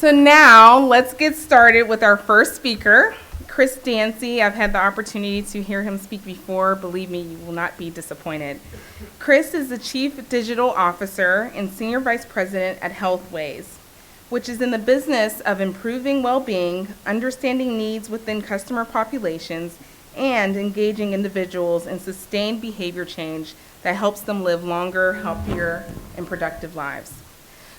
So now let's get started with our first speaker, Chris Dancy. I've had the opportunity to hear him speak before. Believe me, you will not be disappointed. Chris is the Chief Digital Officer and Senior Vice President at Healthways, which is in the business of improving well-being, understanding needs within customer populations, and engaging individuals in sustained behavior change that helps them live longer, healthier, and productive lives.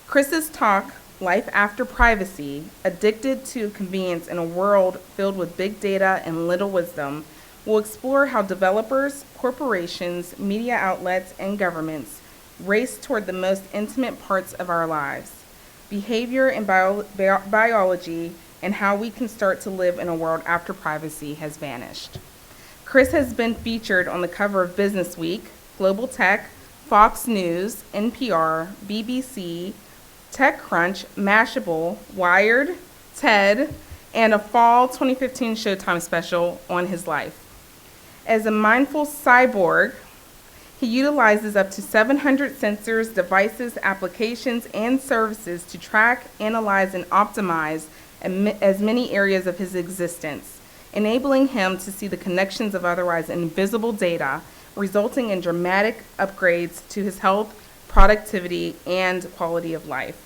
Chris's talk, Life After Privacy, Addicted to Convenience in a World Filled with Big Data and Little Wisdom, will explore how developers, corporations, media outlets, and governments race toward the most intimate parts of our lives, behavior and biology, and how we can start to live in a world after privacy has vanished. Chris has been featured on the cover of Business Week, Global Tech, Fox News, NPR, BBC, TechCrunch, Mashable, Wired, TED, and a fall 2015 Showtime special on his life. As a mindful cyborg, he utilizes up to 700 sensors, devices, applications, and services to track, analyze, and optimize as many areas of his existence, enabling him to see the connections of otherwise invisible data, resulting in dramatic upgrades to his health, productivity, and quality of life.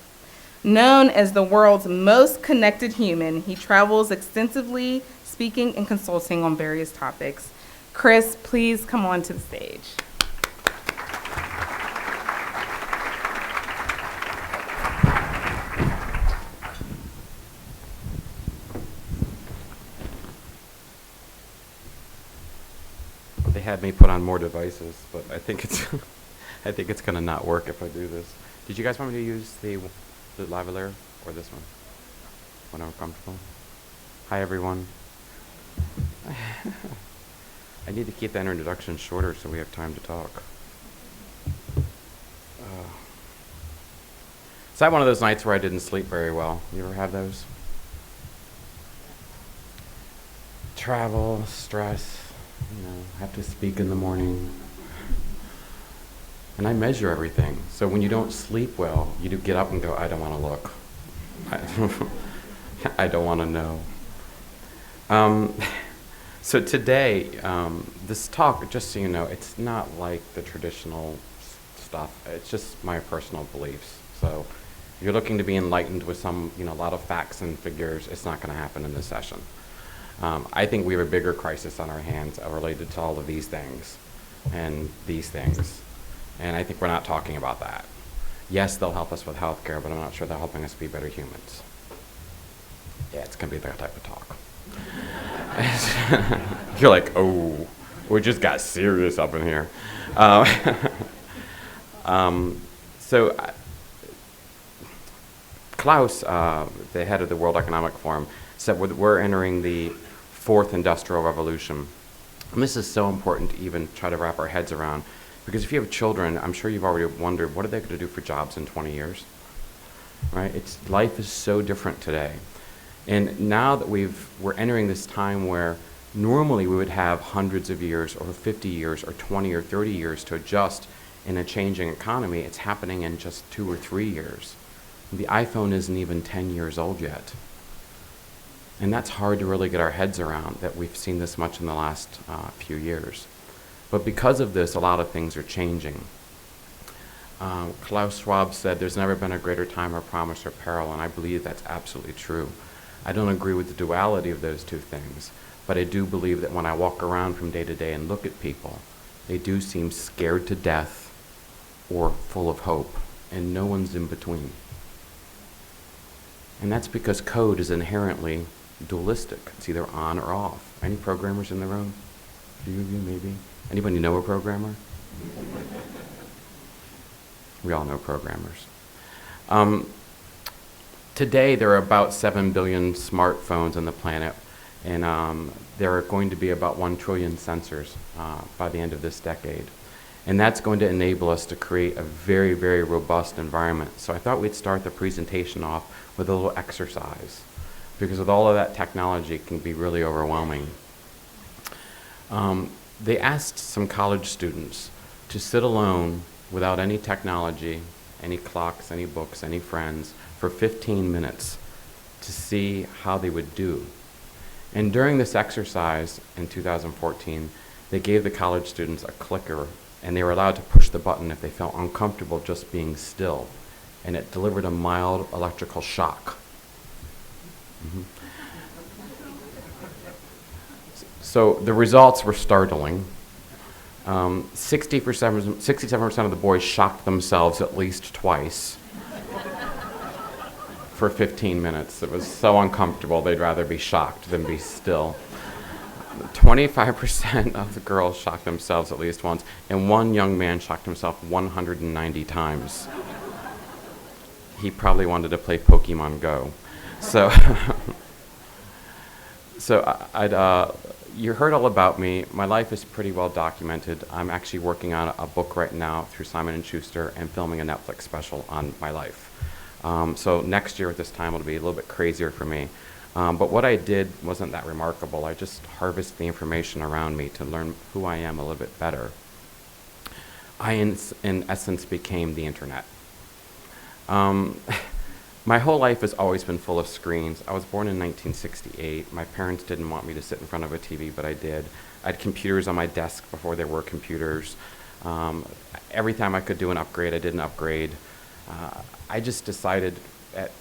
Known as the world's most connected human, he travels extensively, speaking and consulting on various topics. Chris, please come on to the stage. They had me put on more devices, but I think it's gonna not work if I do this. Did you guys want me to use the lavalier or this one? Whenever comfortable. Hi everyone. I need to keep the introduction shorter so we have time to talk. So I had one of those nights where I didn't sleep very well. You ever have those? Travel, stress. Have to speak in the morning. And I measure everything. So when you don't sleep well, you do get up and go, I don't want to look. I don't want to know. So today, this talk, just so you know, it's not like the traditional stuff. It's just my personal beliefs. So if you're looking to be enlightened with some, a lot of facts and figures, it's not going to happen in this session. I think we have a bigger crisis on our hands related to all of these things and these things. And I think we're not talking about that. Yes, they'll help us with healthcare, but I'm not sure they're helping us be better humans. Yeah, it's going to be that type of talk. You're like, oh, we just got serious up in here. Klaus, the head of the World Economic Forum, said we're entering the fourth industrial revolution. And this is so important to even try to wrap our heads around, because if you have children, I'm sure you've already wondered, what are they going to do for jobs in 20 years? Right? Life is so different today. And now that we're entering this time where normally we would have hundreds of years or 50 years or 20 or 30 years to adjust in a changing economy, it's happening in just 2 or 3 years. The iPhone isn't even 10 years old yet. And that's hard to really get our heads around, that we've seen this much in the last few years. But because of this, a lot of things are changing. Klaus Schwab said there's never been a greater time of promise or peril, and I believe that's absolutely true. I don't agree with the duality of those two things, but I do believe that when I walk around from day to day and look at people, they do seem scared to death or full of hope, and no one's in between. And that's because code is inherently dualistic. It's either on or off. Any programmers in the room? A few of you, maybe? Anybody know a programmer? We all know programmers. Today, there are about 7 billion smartphones on the planet, and there are going to be about 1 trillion sensors by the end of this decade. And that's going to enable us to create a very, very robust environment. So I thought we'd start the presentation off with a little exercise, because with all of that technology, it can be really overwhelming. They asked some college students to sit alone without any technology, any clocks, any books, any friends, for 15 minutes to see how they would do. And during this exercise in 2014, they gave the college students a clicker, and they were allowed to push the button if they felt uncomfortable just being still. And it delivered a mild electrical shock. So the results were startling. 67% of the boys shocked themselves at least twice for 15 minutes. It was so uncomfortable, they'd rather be shocked than be still. 25% of the girls shocked themselves at least once, and one young man shocked himself 190 times. He probably wanted to play Pokemon Go. So, you heard all about me. My life is pretty well documented. I'm actually working on a book right now through Simon & Schuster and filming a Netflix special on my life. So next year at this time it'll be a little bit crazier for me. But what I did wasn't that remarkable. I just harvested the information around me to learn who I am a little bit better. I, in essence, became the internet. My whole life has always been full of screens. I was born in 1968. My parents didn't want me to sit in front of a TV, but I did. I had computers on my desk before there were computers. Every time I could do an upgrade, I did an upgrade. I just decided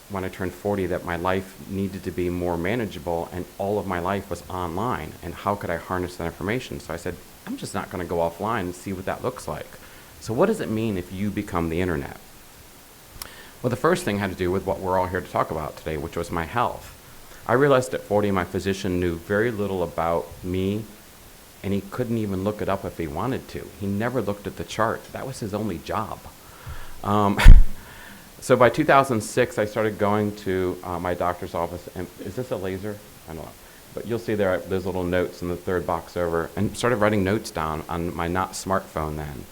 when I turned 40 that my life needed to be more manageable, and all of my life was online, and how could I harness that information? So I said, I'm just not going to go offline and see what that looks like. So what does it mean if you become the internet? Well, the first thing had to do with what we're all here to talk about today, which was my health. I realized at 40 my physician knew very little about me, and he couldn't even look it up if he wanted to. He never looked at the chart. That was his only job. So by 2006, I started going to my doctor's office, and is this a laser? I don't know. But you'll see there's little notes in the third box over, and started writing notes down on my not smartphone then.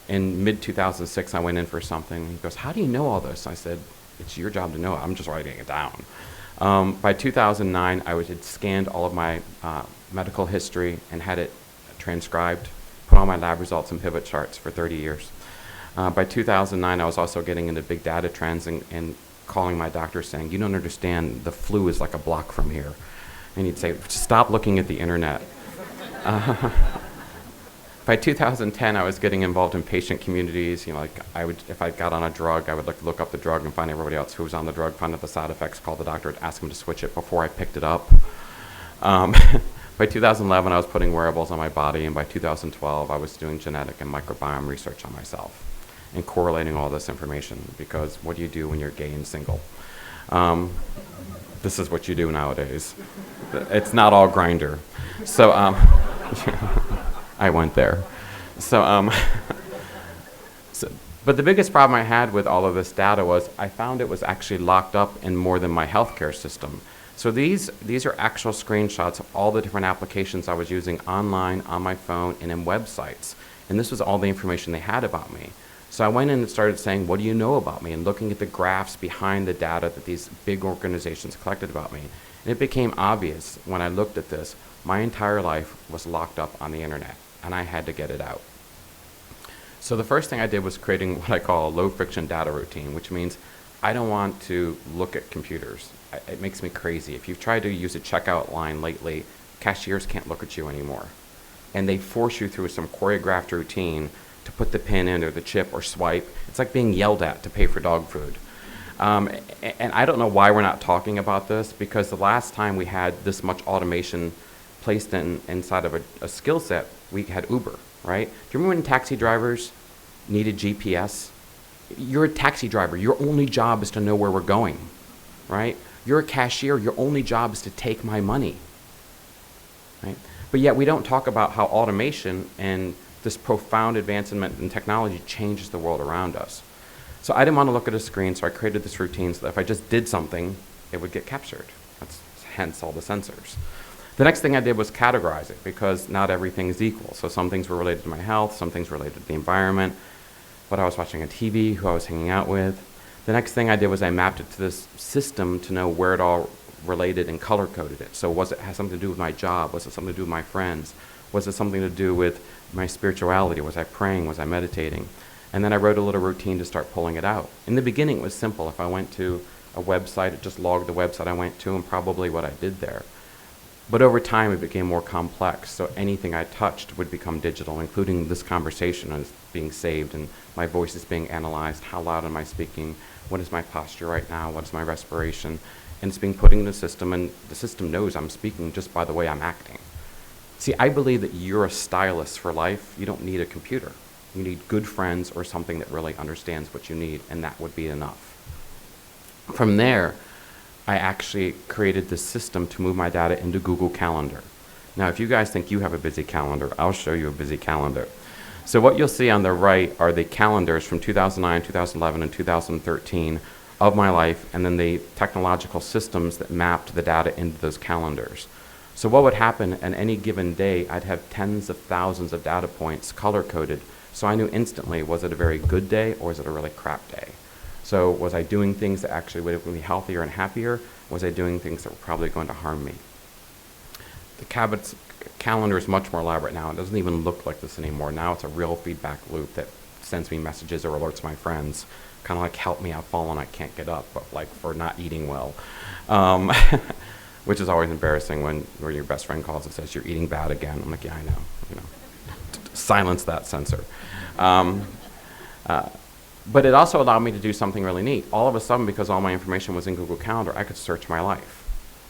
In mid-2006, I went in for something. He goes, how do you know all this? I said, it's your job to know it. I'm just writing it down. By 2009, I had scanned all of my medical history and had it transcribed, put all my lab results in pivot charts for 30 years. By 2009, I was also getting into big data trends and calling my doctor saying, you don't understand, the flu is like a block from here. And he'd say, stop looking at the internet. By 2010, I was getting involved in patient communities. You know, like if I got on a drug, I would look up the drug and find everybody else who was on the drug, find out the side effects, call the doctor, and ask him to switch it before I picked it up. By 2011, I was putting wearables on my body, and by 2012, I was doing genetic and microbiome research on myself and correlating all this information, because what do you do when you're gay and single? This is what you do nowadays. It's not all Grindr. So, I went there. But the biggest problem I had with all of this data was I found it was actually locked up in more than my healthcare system. So these are actual screenshots of all the different applications I was using online, on my phone, and in websites. And this was all the information they had about me. So I went in and started saying, what do you know about me? And looking at the graphs behind the data that these big organizations collected about me. And it became obvious when I looked at this, my entire life was locked up on the internet, and I had to get it out. So the first thing I did was creating what I call a low-friction data routine, which means I don't want to look at computers. It makes me crazy. If you've tried to use a checkout line lately, cashiers can't look at you anymore. And they force you through some choreographed routine to put the pin in or the chip or swipe. It's like being yelled at to pay for dog food. And I don't know why we're not talking about this, because the last time we had this much automation placed inside of a skill set, we had Uber, right? Do you remember when taxi drivers needed GPS? You're a taxi driver. Your only job is to know where we're going, right? You're a cashier. Your only job is to take my money, right? But yet we don't talk about how automation and this profound advancement in technology changes the world around us. So I didn't want to look at a screen, so I created this routine so that if I just did something, it would get captured. That's hence all the sensors. The next thing I did was categorize it, because not everything is equal. So some things were related to my health, some things related to the environment, what I was watching on TV, who I was hanging out with. The next thing I did was I mapped it to this system to know where it all related and color-coded it. So has something to do with my job? Was it something to do with my friends? Was it something to do with my spirituality? Was I praying? Was I meditating? And then I wrote a little routine to start pulling it out. In the beginning, it was simple. If I went to a website. It just logged the website I went to and probably what I did there. But over time, it became more complex, so anything I touched would become digital, including this conversation is being saved and my voice is being analyzed. How loud am I speaking? What is my posture right now? What is my respiration? And it's being put in the system, and the system knows I'm speaking just by the way I'm acting. See, I believe that you're a stylist for life. You don't need a computer. You need good friends or something that really understands what you need, and that would be enough. From there, I actually created this system to move my data into Google Calendar. Now, if you guys think you have a busy calendar, I'll show you a busy calendar. So what you'll see on the right are the calendars from 2009, 2011, and 2013 of my life, and then the technological systems that mapped the data into those calendars. So what would happen on any given day, I'd have tens of thousands of data points color-coded, so I knew instantly, was it a very good day or was it a really crap day? So was I doing things that actually would make me healthier and happier? Was I doing things that were probably going to harm me? The calendar is much more elaborate now. It doesn't even look like this anymore. Now it's a real feedback loop that sends me messages or alerts my friends. Kind of like, help me, I've fallen, I can't get up, but like for not eating well. Which is always embarrassing when your best friend calls and says, you're eating bad again. I'm like, yeah, I know. Silence that censor. But it also allowed me to do something really neat. All of a sudden, because all my information was in Google Calendar, I could search my life.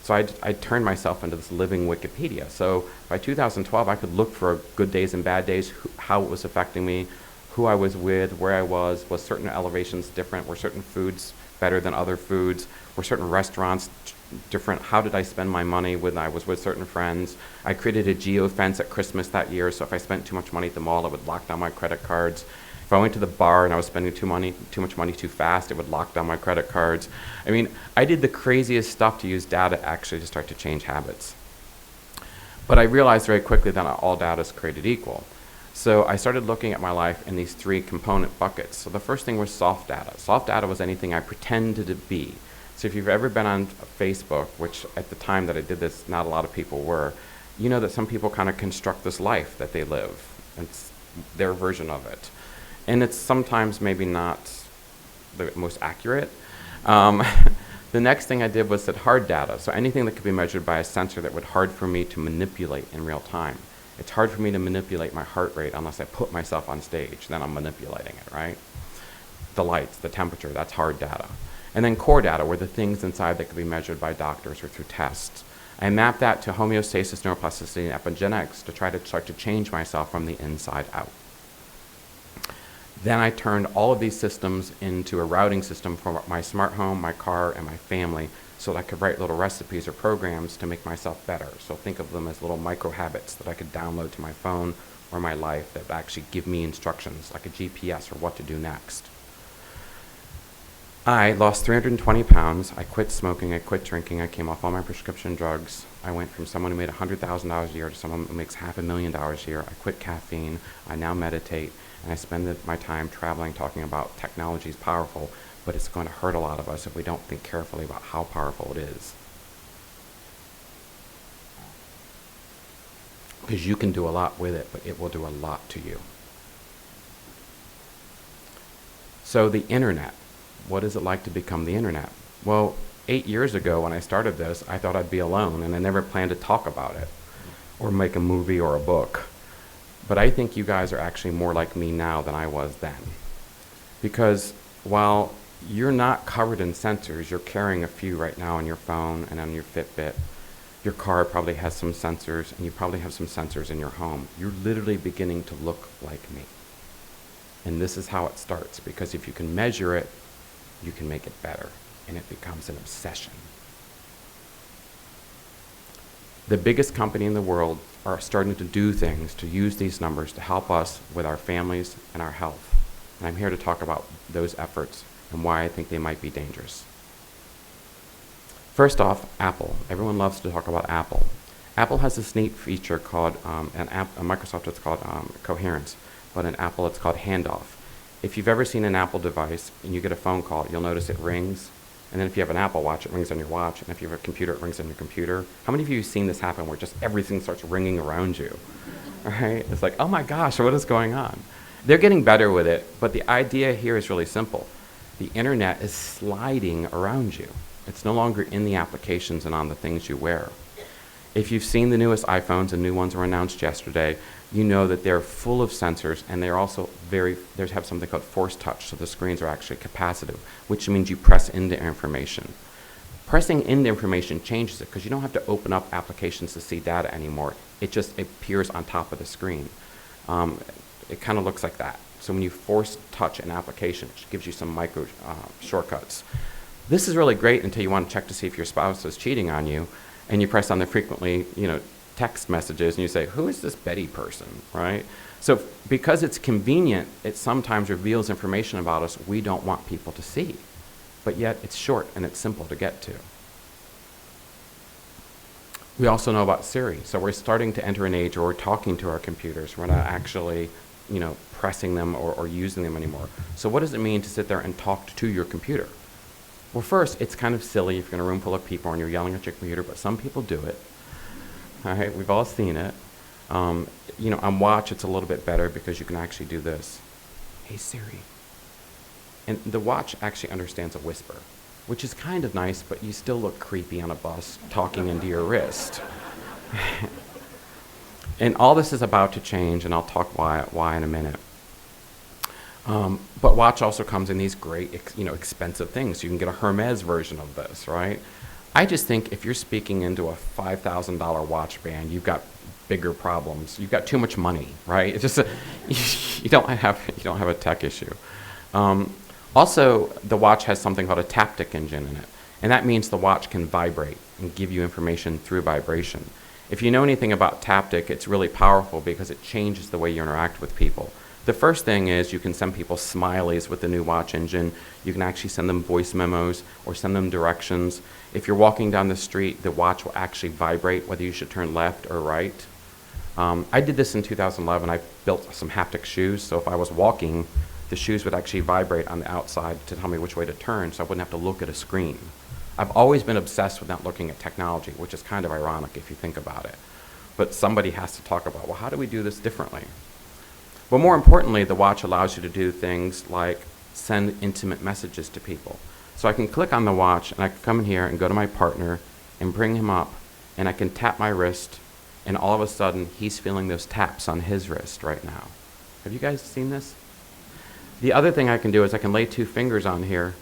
So I turned myself into this living Wikipedia. So by 2012, I could look for good days and bad days, how it was affecting me, who I was with, where I was certain elevations different, were certain foods better than other foods, were certain restaurants different, how did I spend my money when I was with certain friends. I created a geo-fence at Christmas that year, so if I spent too much money at the mall, it would lock down my credit cards. If I went to the bar and I was spending too much money too fast, it would lock down my credit cards. I mean, I did the craziest stuff to use data actually to start to change habits. But I realized very quickly that not all data is created equal. So I started looking at my life in these three component buckets. So the first thing was soft data. Soft data was anything I pretended to be. So if you've ever been on Facebook, which at the time that I did this, not a lot of people were, you know that some people kind of construct this life that they live. It's their version of it. And it's sometimes maybe not the most accurate. The next thing I did was that hard data. So anything that could be measured by a sensor that would hard for me to manipulate in real time. It's hard for me to manipulate my heart rate unless I put myself on stage. Then I'm manipulating it, right? The lights, the temperature, that's hard data. And then core data were the things inside that could be measured by doctors or through tests. I mapped that to homeostasis, neuroplasticity, and epigenetics to try to start to change myself from the inside out. Then I turned all of these systems into a routing system for my smart home, my car, and my family so that I could write little recipes or programs to make myself better. So think of them as little micro habits that I could download to my phone or my life that would actually give me instructions like a GPS or what to do next. I lost 320 pounds. I quit smoking. I quit drinking. I came off all my prescription drugs. I went from someone who made $100,000 a year to someone who makes $500,000 a year. I quit caffeine. I now meditate. And I spend my time traveling talking about technology is powerful, but it's going to hurt a lot of us if we don't think carefully about how powerful it is. Because you can do a lot with it, but it will do a lot to you. So the internet. What is it like to become the internet? Well, 8 years ago when I started this, I thought I'd be alone, and I never planned to talk about it or make a movie or a book. But I think you guys are actually more like me now than I was then. Because while you're not covered in sensors, you're carrying a few right now on your phone and on your Fitbit. Your car probably has some sensors, and you probably have some sensors in your home. You're literally beginning to look like me. And this is how it starts, because if you can measure it, you can make it better, and it becomes an obsession. The biggest company in the world are starting to do things to use these numbers to help us with our families and our health. And I'm here to talk about those efforts and why I think they might be dangerous. First off, Apple. Everyone loves to talk about Apple. Apple has this neat feature called, on Microsoft it's called coherence, but in Apple it's called handoff. If you've ever seen an Apple device and you get a phone call, you'll notice it rings. And then if you have an Apple Watch, it rings on your watch. And if you have a computer, it rings on your computer. How many of you have seen this happen where just everything starts ringing around you? Right? It's like, oh my gosh, what is going on? They're getting better with it, but the idea here is really simple. The internet is sliding around you. It's no longer in the applications and on the things you wear. If you've seen the newest iPhones, and new ones were announced yesterday, you know that they're full of sensors, and they're also they have something called force touch, so the screens are actually capacitive, which means you press into information. Pressing into information changes it, because you don't have to open up applications to see data anymore. It just appears on top of the screen. It kind of looks like that. So when you force touch an application, it gives you some micro shortcuts. This is really great until you want to check to see if your spouse is cheating on you, and you press on the frequently, text messages, and you say, who is this Betty person, right? So because it's convenient, it sometimes reveals information about us we don't want people to see. But yet it's short and it's simple to get to. We also know about Siri. So we're starting to enter an age where we're talking to our computers. We're not actually, pressing them or using them anymore. So what does it mean to sit there and talk to your computer? Well, first, it's kind of silly if you're in a room full of people and you're yelling at your computer, but some people do it. All right, we've all seen it. On Watch, it's a little bit better because you can actually do this. Hey, Siri. And the Watch actually understands a whisper, which is kind of nice, but you still look creepy on a bus talking into your wrist. And all this is about to change, and I'll talk why in a minute. But Watch also comes in these great, expensive things. You can get a Hermes version of this, right? I just think if you're speaking into a $5,000 watch band, you've got bigger problems. You've got too much money, right? It's just you don't have a tech issue. Also, the watch has something called a taptic engine in it, and that means the watch can vibrate and give you information through vibration. If you know anything about taptic, it's really powerful because it changes the way you interact with people. The first thing is you can send people smileys with the new watch engine. You can actually send them voice memos or send them directions. If you're walking down the street, the watch will actually vibrate whether you should turn left or right. I did this in 2011. I built some haptic shoes, so if I was walking, the shoes would actually vibrate on the outside to tell me which way to turn, so I wouldn't have to look at a screen. I've always been obsessed with not looking at technology, which is kind of ironic if you think about it. But somebody has to talk about, well, how do we do this differently? But more importantly, the watch allows you to do things like send intimate messages to people. So I can click on the watch, and I can come in here and go to my partner and bring him up, and I can tap my wrist, and all of a sudden, he's feeling those taps on his wrist right now. Have you guys seen this? The other thing I can do is I can lay 2 fingers on here,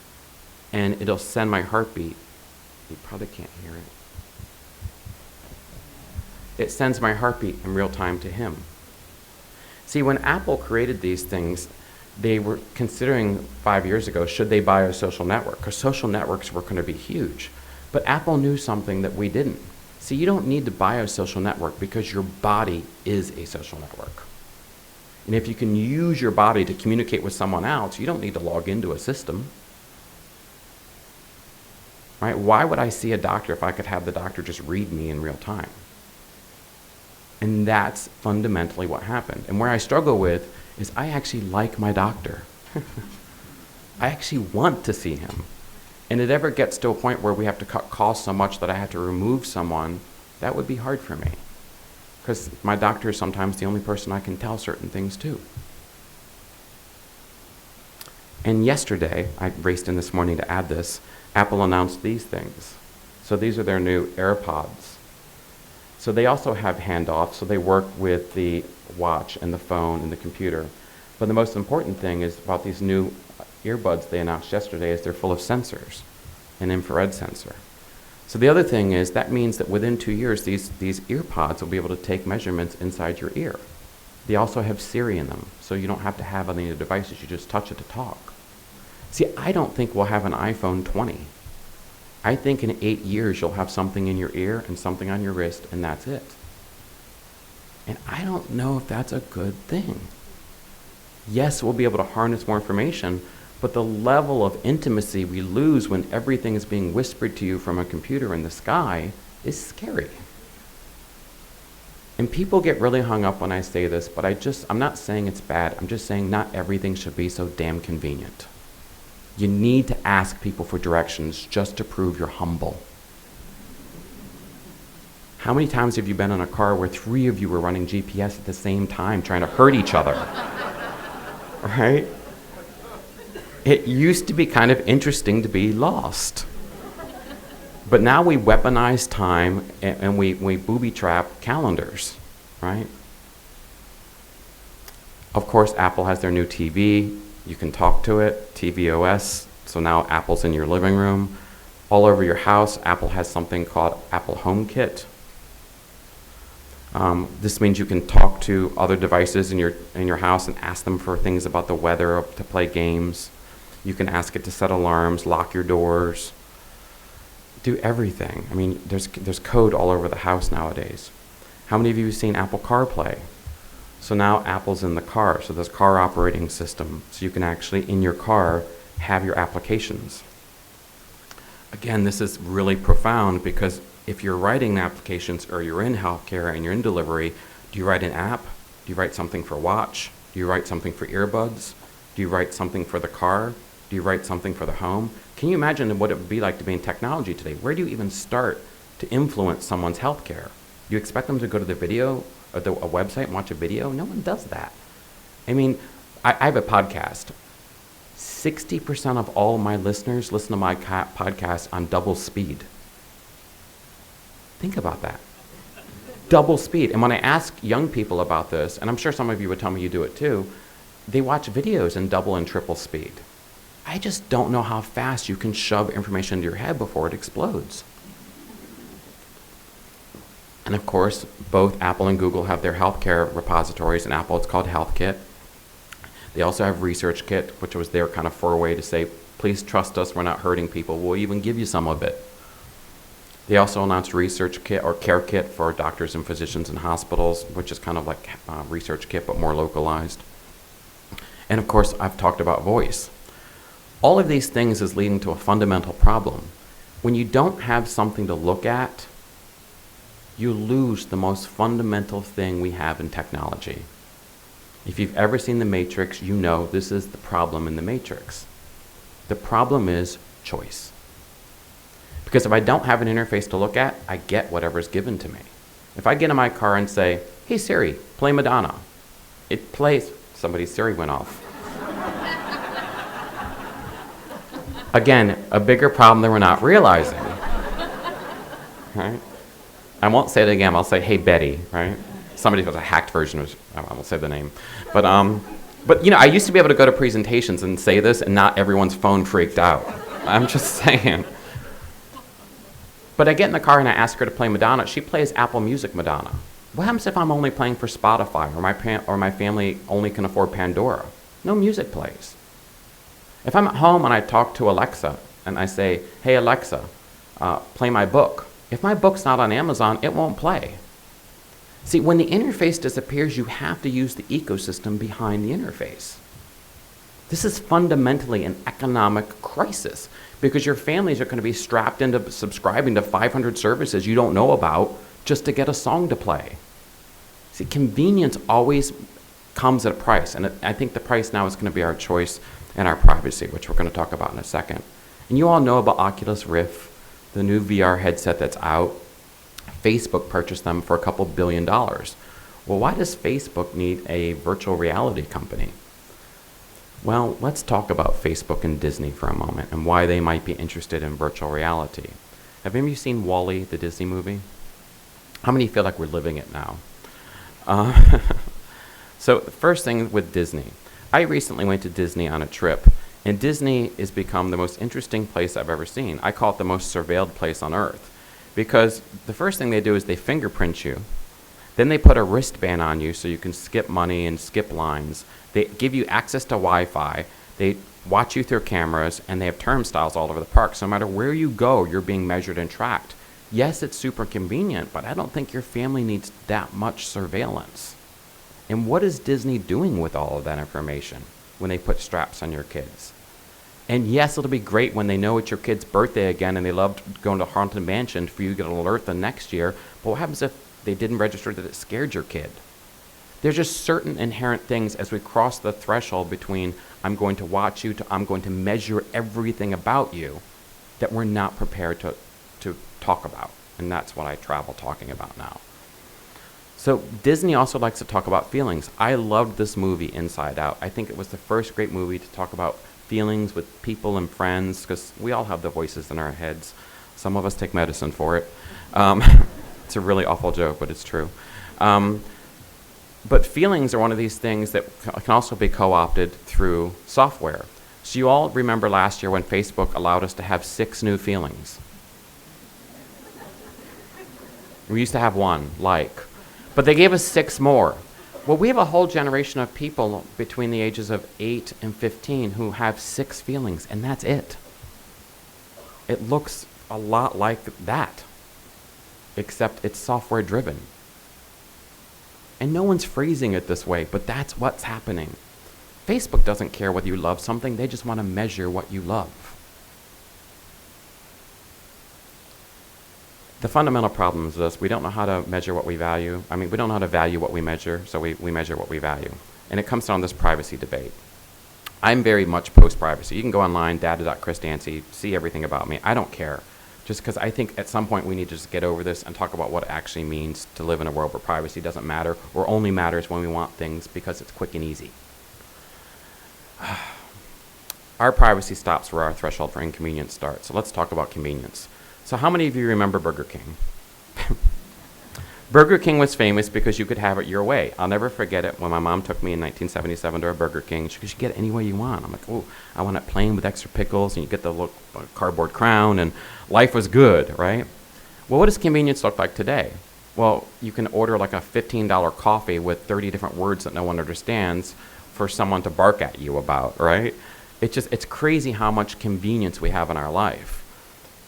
and it'll send my heartbeat. You probably can't hear it. It sends my heartbeat in real time to him. See, when Apple created these things, they were considering 5 years ago, should they buy a social network? Because social networks were going to be huge. But Apple knew something that we didn't. See, you don't need to buy a social network because your body is a social network. And if you can use your body to communicate with someone else, you don't need to log into a system. Right? Why would I see a doctor if I could have the doctor just read me in real time? And that's fundamentally what happened. And where I struggle with is I actually like my doctor. I actually want to see him. And it ever gets to a point where we have to cut costs so much that I have to remove someone, that would be hard for me. Because my doctor is sometimes the only person I can tell certain things to. And yesterday, I raced in this morning to add this, Apple announced these things. So these are their new AirPods. So they also have handoffs, so they work with the watch and the phone and the computer. But the most important thing is about these new earbuds they announced yesterday is they're full of sensors, an infrared sensor. So the other thing is that means that within 2 years, these earpods will be able to take measurements inside your ear. They also have Siri in them, so you don't have to have any of the devices, you just touch it to talk. See, I don't think we'll have an iPhone 20. I think in 8 years you'll have something in your ear and something on your wrist, and that's it. And I don't know if that's a good thing. Yes, we'll be able to harness more information, but the level of intimacy we lose when everything is being whispered to you from a computer in the sky is scary. And people get really hung up when I say this, but I'm not saying it's bad. I'm just saying not everything should be so damn convenient. You need to ask people for directions just to prove you're humble. How many times have you been in a car where 3 of you were running GPS at the same time trying to hurt each other? Right? It used to be kind of interesting to be lost. But now we weaponize time and we booby trap calendars, right? Of course, Apple has their new TV. You can talk to it, tvOS. So now Apple's in your living room. All over your house, Apple has something called Apple HomeKit. This means you can talk to other devices in your house and ask them for things about the weather or to play games. You can ask it to set alarms, lock your doors, do everything. I mean, there's code all over the house nowadays. How many of you have seen Apple CarPlay? So now Apple's in the car, so there's car operating system. So you can actually, in your car, have your applications. Again, this is really profound because if you're writing applications or you're in healthcare and you're in delivery, do you write an app? Do you write something for watch? Do you write something for earbuds? Do you write something for the car? Do you write something for the home? Can you imagine what it would be like to be in technology today? Where do you even start to influence someone's healthcare? Do you expect them to go to the video or a website and watch a video? No one does that. I mean, I have a podcast. 60% of all my listeners listen to my podcast on double speed. Think about that. Double speed. And when I ask young people about this, and I'm sure some of you would tell me you do it too, they watch videos in double and triple speed. I just don't know how fast you can shove information into your head before it explodes. And of course, both Apple and Google have their healthcare repositories. In Apple, it's called HealthKit. They also have ResearchKit, which was their kind of foray to say, please trust us, we're not hurting people. We'll even give you some of it. They also announced ResearchKit or CareKit for doctors and physicians in hospitals, which is kind of like ResearchKit, but more localized. And of course, I've talked about voice. All of these things is leading to a fundamental problem. When you don't have something to look at, you lose the most fundamental thing we have in technology. If you've ever seen The Matrix, you know this is the problem in The Matrix. The problem is choice. Because if I don't have an interface to look at, I get whatever's given to me. If I get in my car and say, hey Siri, play Madonna, it plays, somebody's Siri went off. Again, a bigger problem that we're not realizing. Right? I won't say it again, I'll say, hey Betty, right? Somebody has a hacked version, which I won't say the name. But you know, I used to be able to go to presentations and say this and not everyone's phone freaked out. I'm just saying. But I get in the car and I ask her to play Madonna. She plays Apple Music Madonna. What happens if I'm only playing for Spotify or my family only can afford Pandora? No music plays. If I'm at home and I talk to Alexa and I say, hey Alexa, play my book. If my book's not on Amazon, it won't play. See, when the interface disappears, you have to use the ecosystem behind the interface. This is fundamentally an economic crisis because your families are going to be strapped into subscribing to 500 services you don't know about just to get a song to play. See, convenience always comes at a price, and I think the price now is going to be our choice and our privacy, which we're going to talk about in a second. And you all know about Oculus Rift, the new VR headset that's out. Facebook purchased them for $2 billion. Well, why does Facebook need a virtual reality company? Well, let's talk about Facebook and Disney for a moment and why they might be interested in virtual reality. Have any of you seen WALL-E, the Disney movie? How many feel like we're living it now? So the first thing with Disney. I recently went to Disney on a trip, and Disney has become the most interesting place I've ever seen. I call it the most surveilled place on earth. Because the first thing they do is they fingerprint you. Then they put a wristband on you so you can skip money and skip lines. They give you access to Wi-Fi. They watch you through cameras, and they have turnstiles all over the park. So no matter where you go, you're being measured and tracked. Yes, it's super convenient, but I don't think your family needs that much surveillance. And what is Disney doing with all of that information when they put straps on your kids? And yes, it'll be great when they know it's your kid's birthday again and they love going to Haunted Mansion for you to get an alert the next year. But what happens if they didn't register that it scared your kid? There's just certain inherent things as we cross the threshold between I'm going to watch you to I'm going to measure everything about you that we're not prepared to talk about. And that's what I travel talking about now. So Disney also likes to talk about feelings. I loved this movie Inside Out. I think it was the first great movie to talk about feelings with people and friends, because we all have the voices in our heads. Some of us take medicine for it. It's a really awful joke, but it's true. But feelings are one of these things that can also be co-opted through software. So you all remember last year when Facebook allowed us to have 6 new feelings. We used to have 1, like. But they gave us 6 more. Well, we have a whole generation of people between the ages of 8 and 15 who have 6 feelings, and that's it. It looks a lot like that, except it's software driven. And no one's phrasing it this way, but that's what's happening. Facebook doesn't care whether you love something, they just want to measure what you love. The fundamental problem is this: we don't know how to measure what we value. We don't know how to value what we measure, so we measure what we value. And it comes down to this privacy debate. I'm very much post-privacy. You can go online, data.chrisdancy, see everything about me. I don't care. Just because I think at some point we need to just get over this and talk about what it actually means to live in a world where privacy doesn't matter, or only matters when we want things because it's quick and easy. Our privacy stops where our threshold for inconvenience starts. So let's talk about convenience. So how many of you remember Burger King? Burger King was famous because you could have it your way. I'll never forget it when my mom took me in 1977 to a Burger King. She could get it any way you want. I'm like, oh, I want it plain with extra pickles, and you get the little cardboard crown, and life was good, right? Well, what does convenience look like today? Well, you can order like a $15 coffee with 30 different words that no one understands for someone to bark at you about, right? It's crazy how much convenience we have in our life.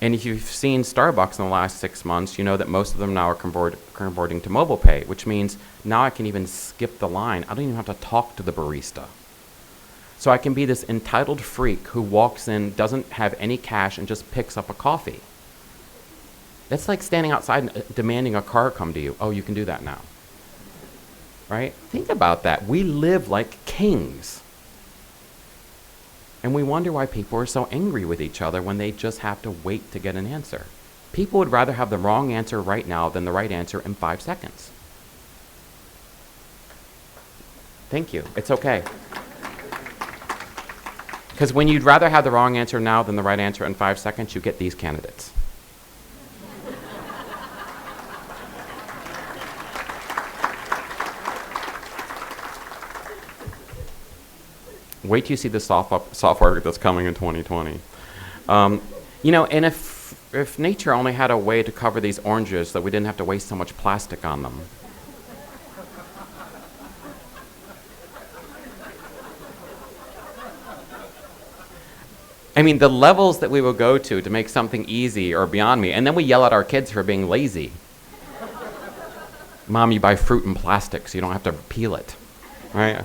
And if you've seen Starbucks in the last 6 months, you know that most of them now are converting to mobile pay, which means now I can even skip the line. I don't even have to talk to the barista. So I can be this entitled freak who walks in, doesn't have any cash, and just picks up a coffee. That's like standing outside and demanding a car come to you. Oh, you can do that now. Right? Think about that. We live like kings. And we wonder why people are so angry with each other when they just have to wait to get an answer. People would rather have the wrong answer right now than the right answer in 5 seconds. Thank you. It's okay. Because when you'd rather have the wrong answer now than the right answer in 5 seconds, you get these candidates. Wait till you see the software that's coming in 2020. And if nature only had a way to cover these oranges that we didn't have to waste so much plastic on them. The levels that we will go to make something easy are beyond me. And then we yell at our kids for being lazy. Mom, you buy fruit in plastic so you don't have to peel it, right?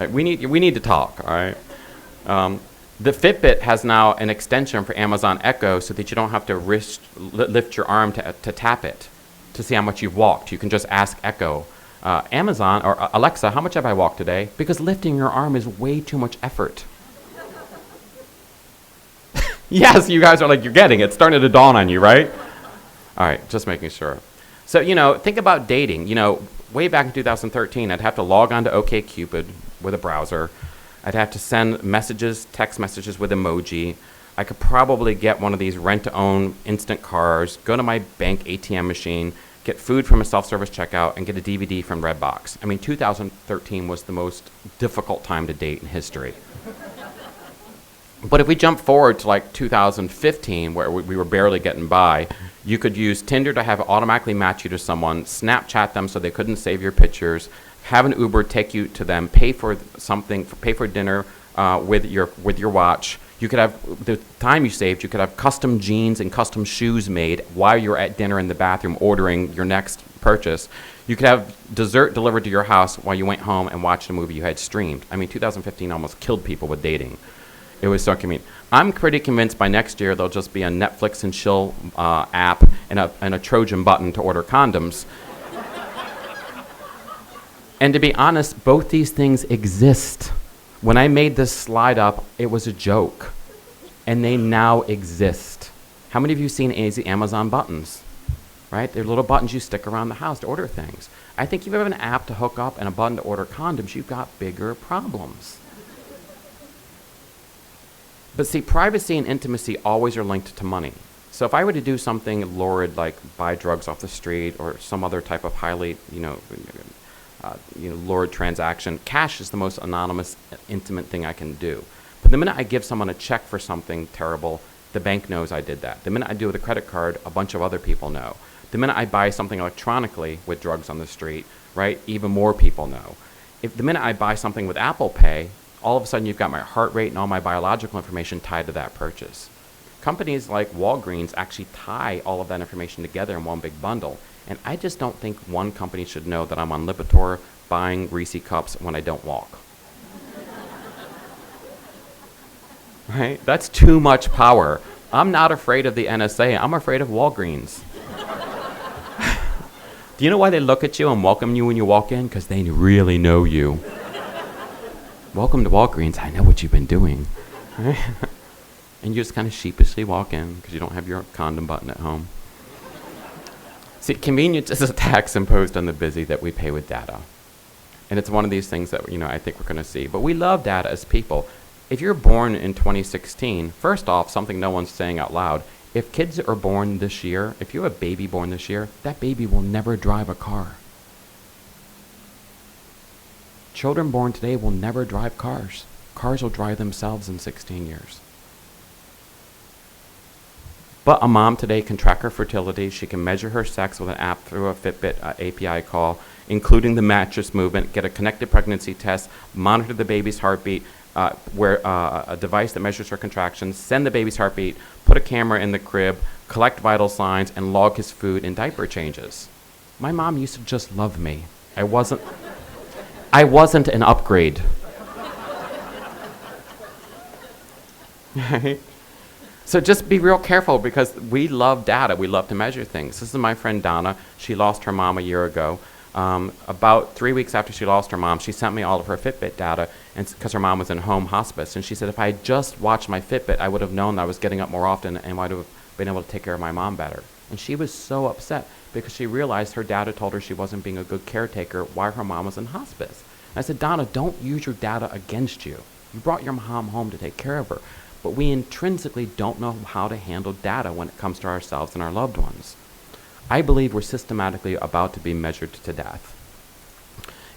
We need to talk, all right? The Fitbit has now an extension for Amazon Echo so that you don't have to lift your arm to tap it to see how much you've walked. You can just ask Echo, Amazon or Alexa, how much have I walked today? Because lifting your arm is way too much effort. Yes, you guys are like, you're getting it. It's starting to dawn on you, right? All right, just making sure. So, think about dating. Way back in 2013, I'd have to log on to OkCupid with a browser. I'd have to send text messages with emoji. I could probably get one of these rent-to-own instant cars, go to my bank ATM machine, get food from a self-service checkout, and get a DVD from Redbox. 2013 was the most difficult time to date in history. But if we jump forward to like 2015, where we were barely getting by, you could use Tinder to have it automatically match you to someone, Snapchat them so they couldn't save your pictures, have an Uber take you to them, pay for dinner with your watch. You could have, the time you saved, you could have custom jeans and custom shoes made while you're at dinner in the bathroom ordering your next purchase. You could have dessert delivered to your house while you went home and watched a movie you had streamed. 2015 almost killed people with dating. It was so convenient. I'm pretty convinced by next year there'll just be a Netflix and chill app and a Trojan button to order condoms. And to be honest, both these things exist. When I made this slide up, it was a joke. And they now exist. How many of you have seen Amazon buttons? Right? They're little buttons you stick around the house to order things. I think if you have an app to hook up and a button to order condoms, you've got bigger problems. But see, privacy and intimacy always are linked to money. So if I were to do something lurid like buy drugs off the street or some other type of highly, lurid transaction, cash is the most anonymous, intimate thing I can do. But the minute I give someone a check for something terrible, the bank knows I did that. The minute I do it with a credit card, a bunch of other people know. The minute I buy something electronically with drugs on the street, right, even more people know. If the minute I buy something with Apple Pay, all of a sudden you've got my heart rate and all my biological information tied to that purchase. Companies like Walgreens actually tie all of that information together in one big bundle. And I just don't think one company should know that I'm on Lipitor buying Reese cups when I don't walk. Right? That's too much power. I'm not afraid of the NSA. I'm afraid of Walgreens. Do you know why they look at you and welcome you when you walk in? Because they really know you. Welcome to Walgreens. I know what you've been doing. Right? And you just kind of sheepishly walk in because you don't have your condom button at home. See, convenience is a tax imposed on the busy that we pay with data. And it's one of these things that, I think we're going to see. But we love data as people. If you're born in 2016, first off, something no one's saying out loud, if kids are born this year, if you have a baby born this year, that baby will never drive a car. Children born today will never drive cars. Cars will drive themselves in 16 years. But a mom today can track her fertility. She can measure her sex with an app through a Fitbit API call, including the mattress movement, get a connected pregnancy test, monitor the baby's heartbeat, wear a device that measures her contractions, send the baby's heartbeat, put a camera in the crib, collect vital signs, and log his food and diaper changes. My mom used to just love me. I wasn't an upgrade. Right? So just be real careful because we love data. We love to measure things. This is my friend Donna. She lost her mom a year ago. About 3 weeks after she lost her mom, she sent me all of her Fitbit data because her mom was in home hospice. And she said, if I had just watched my Fitbit, I would have known that I was getting up more often and I would have been able to take care of my mom better. And she was so upset because she realized her data told her she wasn't being a good caretaker while her mom was in hospice. And I said, Donna, don't use your data against you. You brought your mom home to take care of her. But we intrinsically don't know how to handle data when it comes to ourselves and our loved ones. I believe we're systematically about to be measured to death.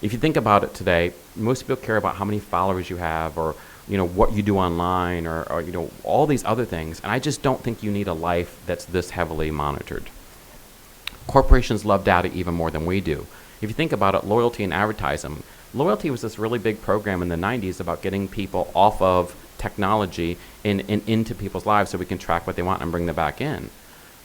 If you think about it today, most people care about how many followers you have or what you do online or all these other things. And I just don't think you need a life that's this heavily monitored. Corporations love data even more than we do. If you think about it, loyalty and advertising. Loyalty was this really big program in the 90s about getting people off of technology and into people's lives so we can track what they want and bring them back in.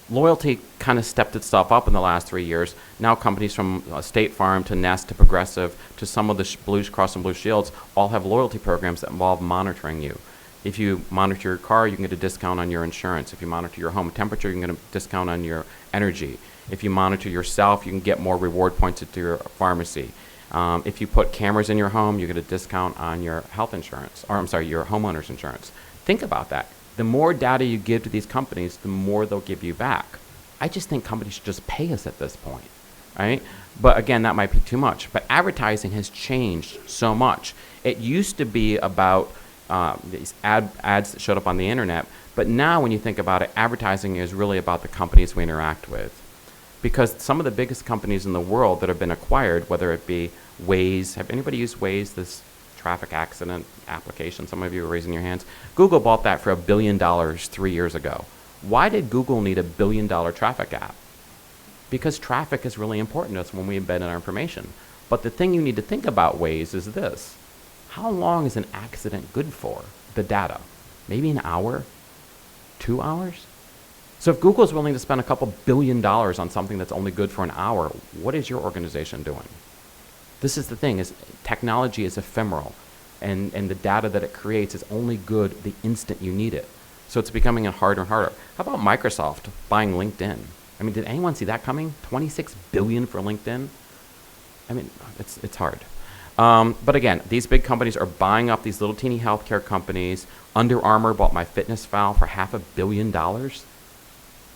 Loyalty kind of stepped itself up in the last 3 years. Now companies from State Farm to Nest to Progressive to some of the Blue Cross and Blue Shields all have loyalty programs that involve monitoring you. If you monitor your car, you can get a discount on your insurance. If you monitor your home temperature, you can get a discount on your energy. If you monitor yourself, you can get more reward points at your pharmacy. If you put cameras in your home, you get a discount on your health insurance, your homeowner's insurance. Think about that. The more data you give to these companies, the more they'll give you back. I just think companies should just pay us at this point, right? But again, that might be too much. But advertising has changed so much. It used to be about these ads that showed up on the internet, but now when you think about it, advertising is really about the companies we interact with. Because some of the biggest companies in the world that have been acquired, whether it be Waze, have anybody used Waze, this traffic accident application? Some of you are raising your hands. Google bought that for $1 billion 3 years ago. Why did Google need $1 billion traffic app? Because traffic is really important to us when we embed in our information. But the thing you need to think about Waze is this. How long is an accident good for? The data. Maybe an hour? 2 hours? So if Google's willing to spend a couple $1 billion on something that's only good for an hour, what is your organization doing? This is the thing, is technology is ephemeral, and the data that it creates is only good the instant you need it. So it's becoming harder and harder. How about Microsoft buying LinkedIn? I mean, did anyone see that coming? $26 billion for LinkedIn? I mean, it's hard. But again, these big companies are buying up these little teeny healthcare companies. Under Armour bought MyFitnessPal for $500 million.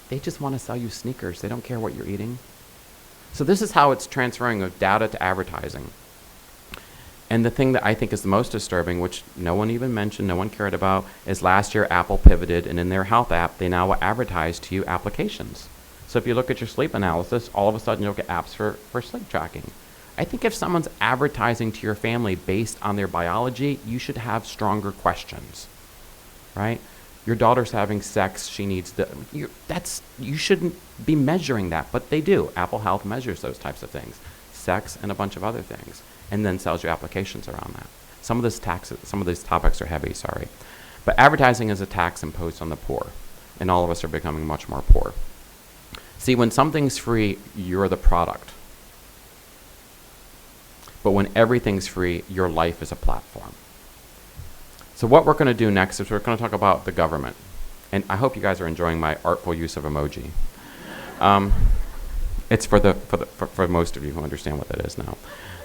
They just want to sell you sneakers. They don't care what you're eating. So this is how it's transferring of data to advertising. And the thing that I think is the most disturbing, which no one even mentioned, no one cared about, is last year Apple pivoted, and in their health app, they now advertise to you applications. So if you look at your sleep analysis, all of a sudden you'll get apps for sleep tracking. I think if someone's advertising to your family based on their biology, you should have stronger questions, right? Your daughter's having sex, she needs you shouldn't be measuring that, but they do. Apple Health measures those types of things, sex and a bunch of other things, and then sells you applications around that. Some of these topics are heavy, sorry. But advertising is a tax imposed on the poor, and all of us are becoming much more poor. See, when something's free, you're the product. But when everything's free, your life is a platform. So what we're going to do next is we're going to talk about the government. And I hope you guys are enjoying my artful use of emoji. It's for most of you who understand what that is now.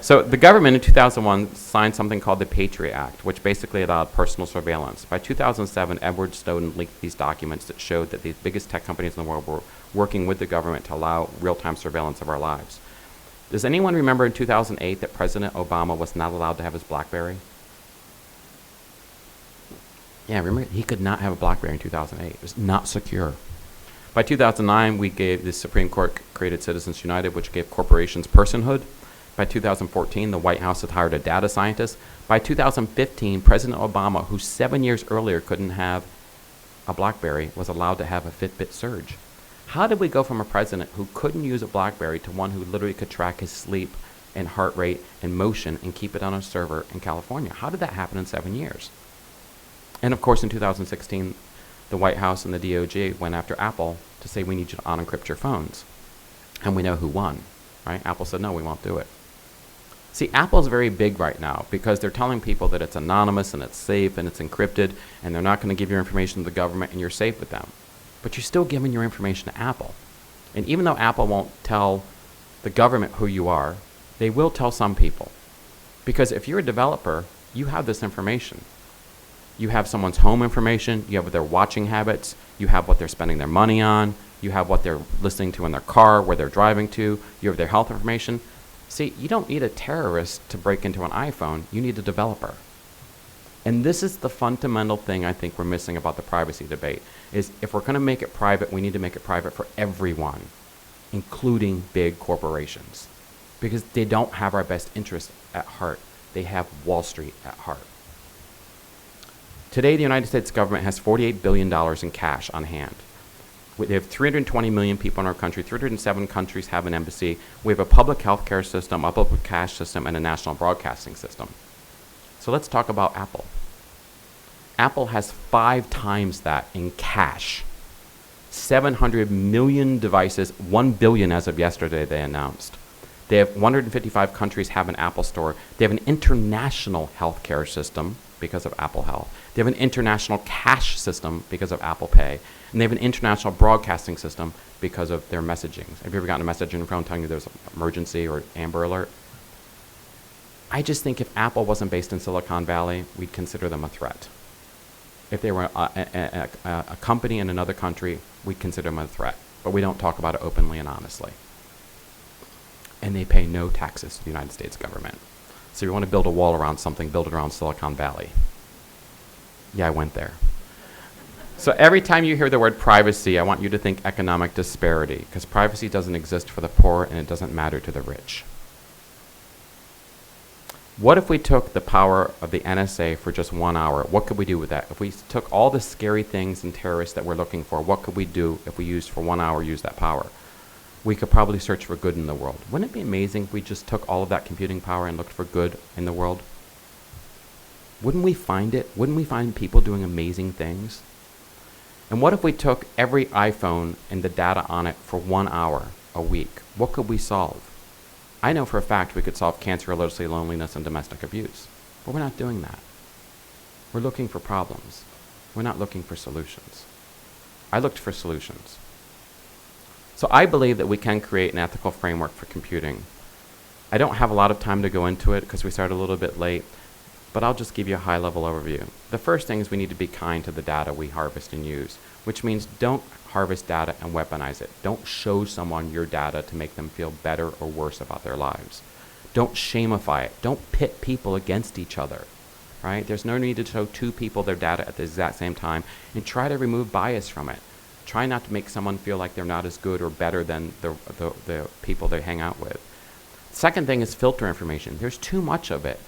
So the government in 2001 signed something called the Patriot Act, which basically allowed personal surveillance. By 2007, Edward Snowden leaked these documents that showed that the biggest tech companies in the world were working with the government to allow real-time surveillance of our lives. Does anyone remember in 2008 that President Obama was not allowed to have his BlackBerry? Yeah, remember, he could not have a BlackBerry in 2008. It was not secure. By 2009, the Supreme Court created Citizens United, which gave corporations personhood. By 2014, the White House had hired a data scientist. By 2015, President Obama, who 7 years earlier couldn't have a BlackBerry, was allowed to have a Fitbit Surge. How did we go from a president who couldn't use a BlackBerry to one who literally could track his sleep and heart rate and motion and keep it on a server in California? How did that happen in 7 years? And of course, in 2016, the White House and the DOJ went after Apple to say, we need you to unencrypt your phones. And we know who won, right? Apple said, no, we won't do it. See, Apple's very big right now because they're telling people that it's anonymous and it's safe and it's encrypted, and they're not going to give your information to the government and you're safe with them. But you're still giving your information to Apple. And even though Apple won't tell the government who you are, they will tell some people. Because if you're a developer, you have this information. You have someone's home information, you have their watching habits, you have what they're spending their money on, you have what they're listening to in their car, where they're driving to, you have their health information. See, you don't need a terrorist to break into an iPhone, you need a developer. And this is the fundamental thing I think we're missing about the privacy debate, is if we're going to make it private, we need to make it private for everyone, including big corporations. Because they don't have our best interest at heart. They have Wall Street at heart. Today, the United States government has $48 billion in cash on hand. They have 320 million people in our country. 307 countries have an embassy. We have a public health care system, a public cash system, and a national broadcasting system. So let's talk about Apple. Apple has 5 times that in cash. 700 million devices, 1 billion as of yesterday, they announced. They have 155 countries have an Apple store. They have an international healthcare system because of Apple Health. They have an international cash system because of Apple Pay. And they have an international broadcasting system because of their messaging. Have you ever gotten a message on your phone telling you there's an emergency or Amber Alert? I just think if Apple wasn't based in Silicon Valley, we'd consider them a threat. If they were a company in another country, we'd consider them a threat. But we don't talk about it openly and honestly. And they pay no taxes to the United States government. So if you want to build a wall around something, build it around Silicon Valley. Yeah, I went there. So every time you hear the word privacy, I want you to think economic disparity, because privacy doesn't exist for the poor and it doesn't matter to the rich. What if we took the power of the NSA for just 1 hour? What could we do with that? If we took all the scary things and terrorists that we're looking for, what could we do if we used for 1 hour, use that power? We could probably search for good in the world. Wouldn't it be amazing if we just took all of that computing power and looked for good in the world? Wouldn't we find it? Wouldn't we find people doing amazing things? And what if we took every iPhone and the data on it for 1 hour a week? What could we solve? I know for a fact we could solve cancer, illiteracy, loneliness, and domestic abuse. But we're not doing that. We're looking for problems. We're not looking for solutions. I looked for solutions. So I believe that we can create an ethical framework for computing. I don't have a lot of time to go into it because we started a little bit late, but I'll just give you a high-level overview. The first thing is we need to be kind to the data we harvest and use, which means don't harvest data and weaponize it. Don't show someone your data to make them feel better or worse about their lives. Don't shamify it. Don't pit people against each other, right? There's no need to show two people their data at the exact same time, and try to remove bias from it. Try not to make someone feel like they're not as good or better than the people they hang out with. Second thing is filter information. There's too much of it,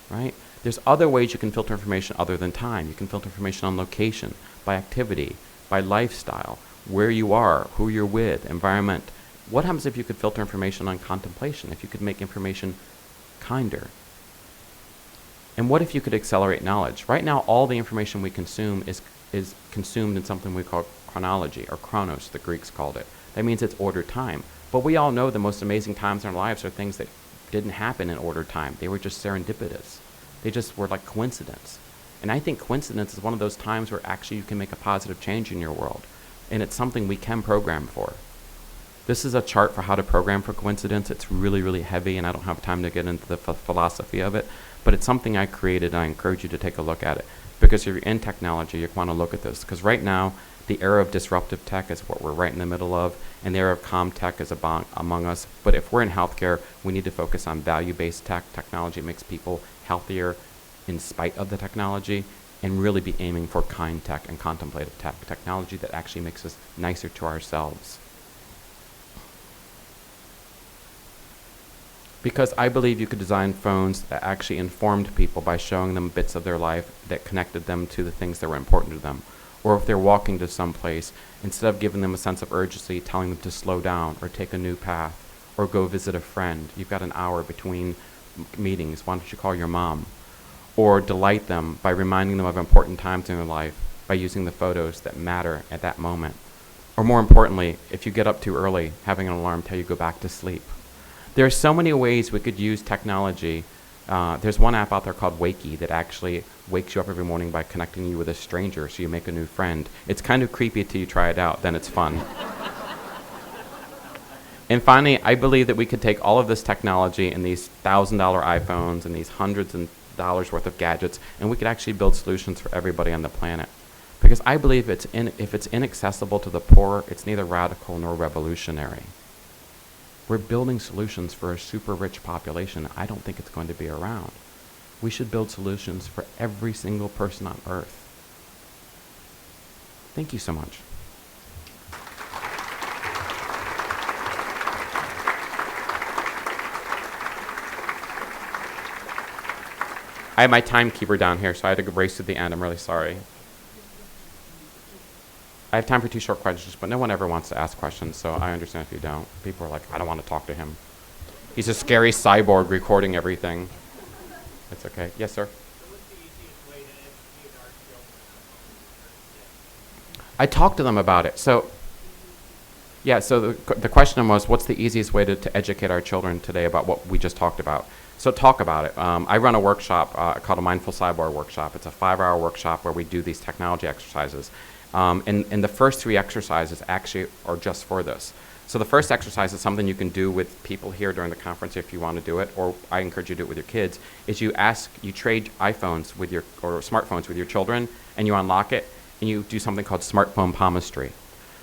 right? There's other ways you can filter information other than time. You can filter information on location, by activity, by lifestyle, where you are, who you're with, environment. What happens if you could filter information on contemplation, if you could make information kinder? And what if you could accelerate knowledge? Right now, all the information we consume is consumed in something we call chronology, or chronos, the Greeks called it. That means it's ordered time. But we all know the most amazing times in our lives are things that didn't happen in ordered time. They were just serendipitous. They just were like coincidence. And I think coincidence is one of those times where actually you can make a positive change in your world. And it's something we can program for. This is a chart for how to program for coincidence. It's really, really heavy, and I don't have time to get into the philosophy of it. But it's something I created, and I encourage you to take a look at it. Because if you're in technology, you want to look at this. Because right now, the era of disruptive tech is what we're right in the middle of, and the era of calm tech is among us. But if we're in healthcare, we need to focus on value-based tech. Technology makes people healthier in spite of the technology, and really be aiming for kind tech and contemplative tech, technology that actually makes us nicer to ourselves. Because I believe you could design phones that actually informed people by showing them bits of their life that connected them to the things that were important to them. Or if they're walking to some place, instead of giving them a sense of urgency, telling them to slow down or take a new path or go visit a friend. You've got an hour between meetings. Why don't you call your mom? Or delight them by reminding them of important times in their life by using the photos that matter at that moment. Or more importantly, if you get up too early, having an alarm tell you go back to sleep. There are so many ways we could use technology. There's one app out there called Wakey that actually wakes you up every morning by connecting you with a stranger so you make a new friend. It's kind of creepy until you try it out, then it's fun. And finally, I believe that we could take all of this technology and these $1,000 iPhones and these hundreds of dollars worth of gadgets, and we could actually build solutions for everybody on the planet. Because I believe if it's inaccessible to the poor, it's neither radical nor revolutionary. We're building solutions for a super rich population. I don't think it's going to be around. We should build solutions for every single person on Earth. Thank you so much. I have my timekeeper down here, so I had to race to the end. I'm really sorry. I have time for 2 short questions, but no one ever wants to ask questions, so I understand if you don't. People are like, I don't want to talk to him. He's a scary cyborg recording everything. It's okay. Yes, sir? I talked to them about it. So the question was, what's the easiest way to educate our children today about what we just talked about? So talk about it. I run a workshop called a Mindful Cyborg Workshop. It's a 5-hour workshop where we do these technology exercises. And the first 3 exercises actually are just for this. So the first exercise is something you can do with people here during the conference if you want to do it, or I encourage you to do it with your kids, is you trade iPhones with or smartphones with your children, and you unlock it, and you do something called smartphone palmistry.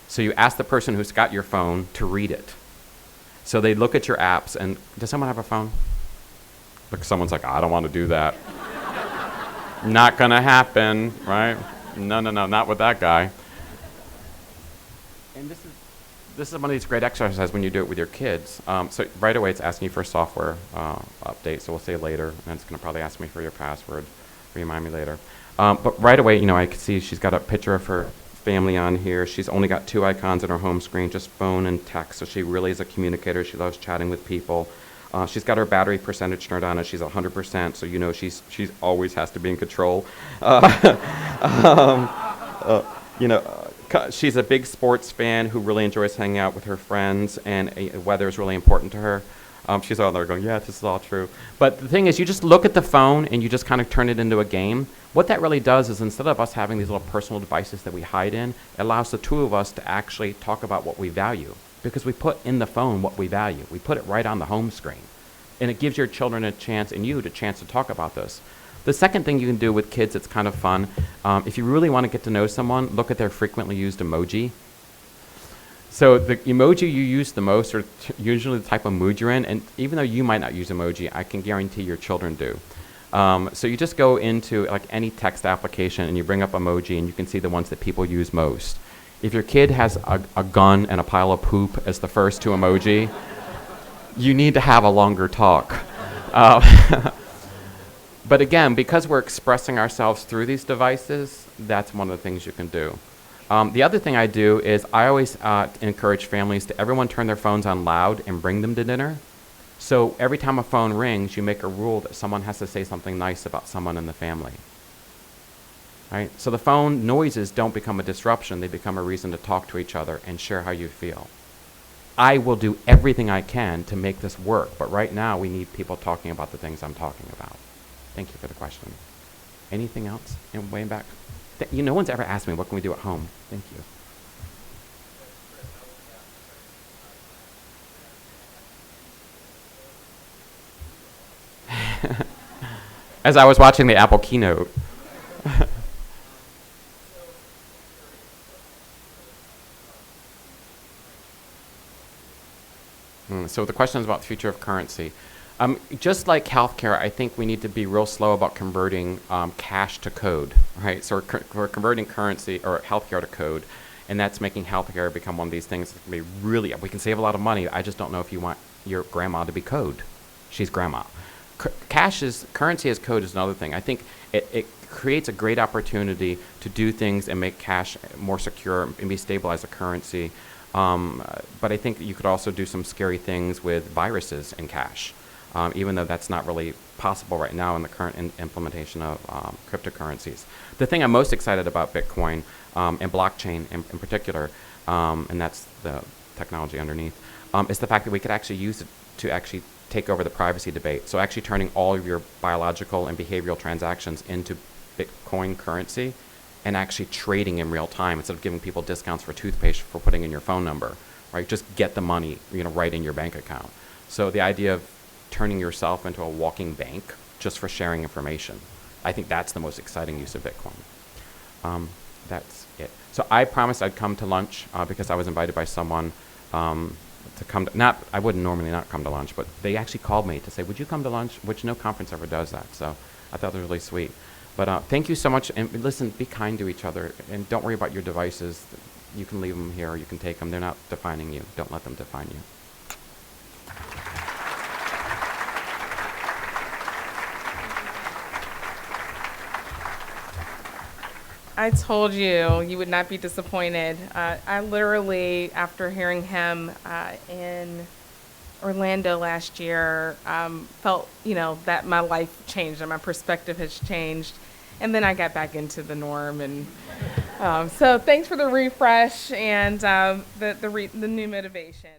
So you ask the person who's got your phone to read it. So they look at your apps, and does someone have a phone? Look, someone's like, I don't want to do that. Not gonna happen, right? No, not with that guy. And this is one of these great exercises when you do it with your kids. So right away it's asking you for a software update, so we'll say later, and it's going to probably ask me for your password. Remind me later. But right away, I can see she's got a picture of her family on here. She's only got 2 icons on her home screen, just phone and text, so she really is a communicator. She loves chatting with people. She's got her battery percentage turned on, and she's 100%, so she's always has to be in control. She's a big sports fan who really enjoys hanging out with her friends, and weather is really important to her. She's all there going, yeah, this is all true. But the thing is, you just look at the phone, and you just kind of turn it into a game. What that really does is instead of us having these little personal devices that we hide in, it allows the 2 of us to actually talk about what we value. Because we put in the phone what we value. We put it right on the home screen. And it gives your children a chance, and you a chance to talk about this. The second thing you can do with kids that's kind of fun, if you really want to get to know someone, look at their frequently used emoji. So the emoji you use the most are usually the type of mood you're in, and even though you might not use emoji, I can guarantee your children do. So you just go into like any text application and you bring up emoji and you can see the ones that people use most. If your kid has a gun and a pile of poop as the first two emoji, you need to have a longer talk. But again, because we're expressing ourselves through these devices, that's one of the things you can do. The other thing I do is I always encourage families to everyone turn their phones on loud and bring them to dinner. So every time a phone rings, you make a rule that someone has to say something nice about someone in the family. Right? So the phone noises don't become a disruption, they become a reason to talk to each other and share how you feel. I will do everything I can to make this work, but right now we need people talking about the things I'm talking about. Thank you for the question. Anything else? Way back? No one's ever asked me, what can we do at home? Thank you. As I was watching the Apple keynote. So the question is about the future of currency. Just like healthcare, I think we need to be real slow about converting cash to code, right? So we're converting currency or healthcare to code, and that's making healthcare become one of these things that can be really, we can save a lot of money. I just don't know if you want your grandma to be code. She's grandma. Currency as code is another thing. I think it creates a great opportunity to do things and make cash more secure and be stable as a currency. But I think you could also do some scary things with viruses in cash, even though that's not really possible right now in the current implementation of cryptocurrencies. The thing I'm most excited about Bitcoin and blockchain in particular, and that's the technology underneath, is the fact that we could actually use it to actually take over the privacy debate. So actually turning all of your biological and behavioral transactions into Bitcoin currency and actually trading in real time instead of giving people discounts for toothpaste for putting in your phone number, right? Just get the money, right in your bank account. So the idea of turning yourself into a walking bank just for sharing information, I think that's the most exciting use of Bitcoin. That's it. So I promised I'd come to lunch because I was invited by someone to come to, I wouldn't normally not come to lunch, but they actually called me to say, would you come to lunch? Which no conference ever does that. So I thought it was really sweet. But thank you so much. And listen, be kind to each other. And don't worry about your devices. You can leave them here or you can take them. They're not defining you. Don't let them define you. I told you, you would not be disappointed. I literally, after hearing him in Orlando last year, felt, that my life changed and my perspective has changed. And then I got back into the norm. And so thanks for the refresh and the new motivation.